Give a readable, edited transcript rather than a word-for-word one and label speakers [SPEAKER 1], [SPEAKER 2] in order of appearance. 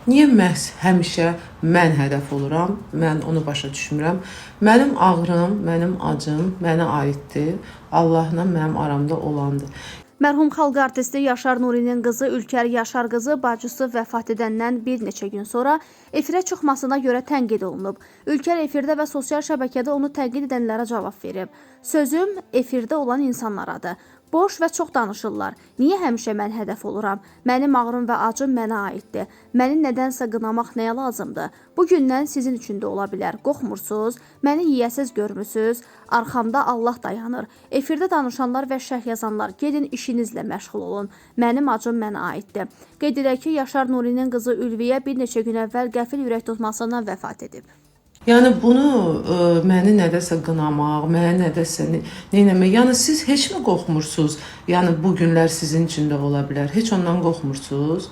[SPEAKER 1] Niyə məhz həmişə mən hədəf oluram? Mən onu başa düşmürəm. Mənim ağrım, mənim acım mənə aiddir. Allahla mənim aramda olandır.
[SPEAKER 2] Mərhum xalq artisti Yaşar Nurinin qızı Ülkər Yaşar qızı bacısı vəfat edəndən bir neçə gün sonra efirə çıxmasına görə tənqid olunub. Ülkər efirdə və sosial şəbəkədə onu tənqid edənlərə cavab verib. Sözüm efirdə olan insanlaradır. Boş və çox danışırlar. Niyə həmişə mən hədəf oluram? Mənim ağrım və acım mənə aiddir. Məni nədənsə qınamaq nəyə lazımdır? Bu gündən sizin üçün də ola bilər. Qorxmursuz, məni yiyəsiz görmürsüz. Arxamda Allah dayanır. Efirdə danışanlar və şərh yazanlar, gedin işinizlə məşğul olun. Mənim acım mənə aiddir. Qeyd edək ki, Yaşar Nurinin qızı Ülviyə bir neçə gün əvvəl qəfil ürək tutmasından vəfat edib.
[SPEAKER 1] Yəni bunu məni nədəsə qınamaq, məni nədəsə neynəmək, yəni siz heç mi qorxmursunuz? Yəni bu günlər sizin üçün də ola bilər. Heç ondan qorxmursunuz?